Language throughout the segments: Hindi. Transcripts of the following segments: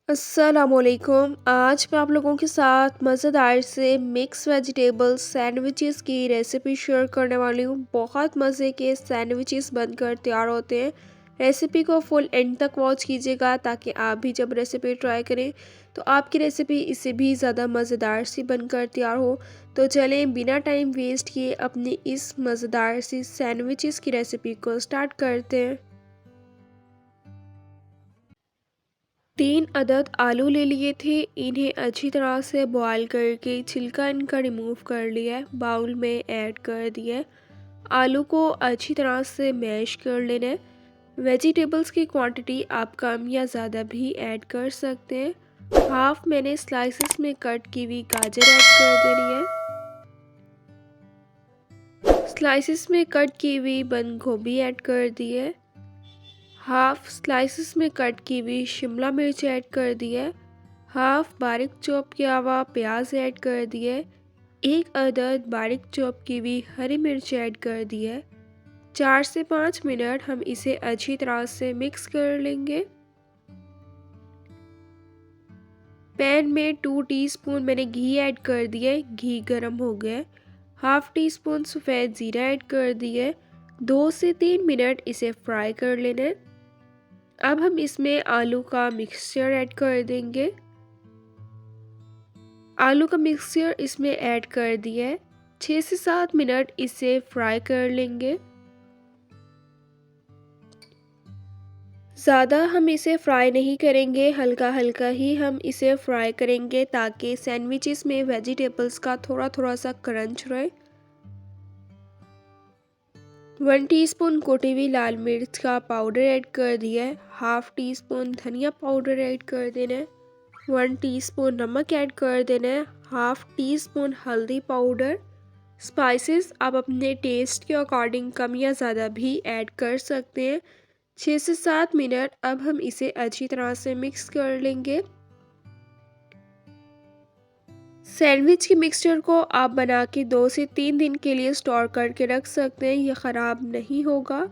अस्सलामुअलैकुम। आज मैं आप लोगों के साथ मज़ेदार से मिक्स वेजिटेबल सैंडविचेस की रेसिपी शेयर करने वाली हूँ। बहुत मज़े के सैंडविचेस बनकर तैयार होते हैं। रेसिपी को फुल एंड तक वॉच कीजिएगा ताकि आप भी जब रेसिपी ट्राई करें तो आपकी रेसिपी इससे भी ज़्यादा मज़ेदार सी बनकर तैयार हो। तो चलें बिना टाइम वेस्ट किए अपनी इस मज़ेदार सी सैंडविचेस की रेसिपी को स्टार्ट करते हैं। 3 अदद आलू ले लिए थे। इन्हें अच्छी तरह से बॉईल करके छिलका इनका रिमूव कर लिया है, बाउल में ऐड कर दिया है। आलू को अच्छी तरह से मैश कर लेना है। वेजिटेबल्स की क्वांटिटी आप कम या ज़्यादा भी ऐड कर सकते हैं। हाफ मैंने स्लाइसेस में कट की हुई गाजर ऐड कर देनी है। स्लाइसेस में कट की हुई बंद गोभी ऐड कर दी है। हाफ स्लाइसेस में कट की हुई शिमला मिर्च ऐड कर दी है। हाफ बारीक चॉप किया हुआ प्याज ऐड कर दिए। एक अदद बारीक चॉप की हुई हरी मिर्च ऐड कर दी है। 4 से 5 मिनट हम इसे अच्छी तरह से मिक्स कर लेंगे। पैन में 2 टीस्पून मैंने घी ऐड कर दिए। घी गर्म हो गया। हाफ टी स्पून सफ़ेद ज़ीरा ऐड कर दिए। 2 से 3 मिनट इसे फ्राई कर लेना है। अब हम इसमें आलू का मिक्सचर ऐड कर देंगे। आलू का मिक्सचर इसमें ऐड कर दिया है। 6 से 7 मिनट इसे फ्राई कर लेंगे। ज़्यादा हम इसे फ्राई नहीं करेंगे, हल्का हल्का ही हम इसे फ्राई करेंगे ताकि सैंडविचेस में वेजिटेबल्स का थोड़ा थोड़ा सा क्रंच रहे। 1 टीस्पून कुटी हुई लाल मिर्च का पाउडर ऐड कर दिया है। हाफ टी स्पून धनिया पाउडर ऐड कर देना है। 1 टीस्पून नमक ऐड कर देना है। हाफ टी स्पून हल्दी पाउडर। स्पाइसेस आप अपने टेस्ट के अकॉर्डिंग कम या ज़्यादा भी ऐड कर सकते हैं। 6 से 7 मिनट अब हम इसे अच्छी तरह से मिक्स कर लेंगे। सैंडविच के मिक्सचर को आप बना के 2 से 3 दिन के लिए स्टोर करके रख सकते हैं, ये ख़राब नहीं होगा।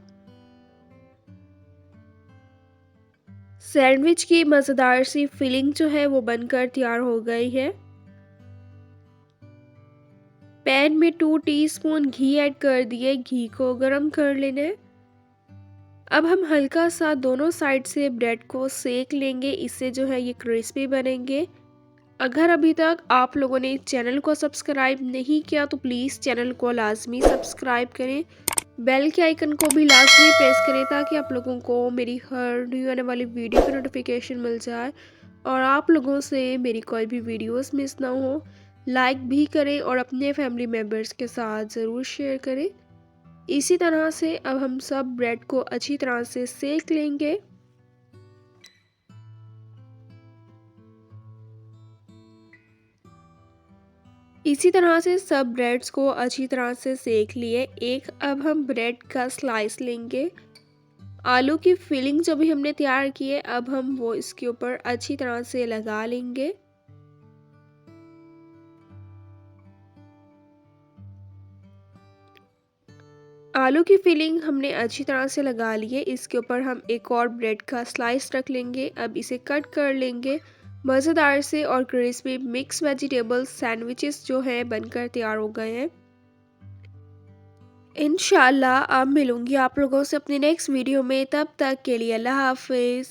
सैंडविच की मज़ेदार सी फिलिंग जो है वो बनकर तैयार हो गई है। पैन में 2 टीस्पून घी ऐड कर दिए। घी को गरम कर लेना है। अब हम हल्का सा दोनों साइड से ब्रेड को सेक लेंगे, इससे जो है ये क्रिस्पी बनेंगे। अगर अभी तक आप लोगों ने चैनल को सब्सक्राइब नहीं किया तो प्लीज़ चैनल को लाजमी सब्सक्राइब करें। बेल के आइकन को भी लाजमी प्रेस करें ताकि आप लोगों को मेरी हर न्यू आने वाली वीडियो की नोटिफिकेशन मिल जाए और आप लोगों से मेरी कोई भी वीडियोस मिस ना हो। लाइक भी करें और अपने फैमिली मेम्बर्स के साथ ज़रूर शेयर करें। इसी तरह से अब हम सब ब्रेड को अच्छी तरह से सेक लेंगे। इसी तरह से सब ब्रेड्स को अच्छी तरह से सेक लिए। एक अब हम ब्रेड का स्लाइस लेंगे। आलू की फिलिंग जो भी हमने तैयार की है अब हम वो इसके ऊपर अच्छी तरह से लगा लेंगे। आलू की फिलिंग हमने अच्छी तरह से लगा ली है। इसके ऊपर हम एक और ब्रेड का स्लाइस रख लेंगे। अब इसे कट कर लेंगे। मज़ेदार से और क्रिस्पी मिक्स वेजिटेबल सैंडविचेस जो हैं बनकर तैयार हो गए हैं। इंशाल्लाह अब मिलूंगी आप लोगों से अपनी नेक्स्ट वीडियो में, तब तक के लिए अल्लाह हाफिज़।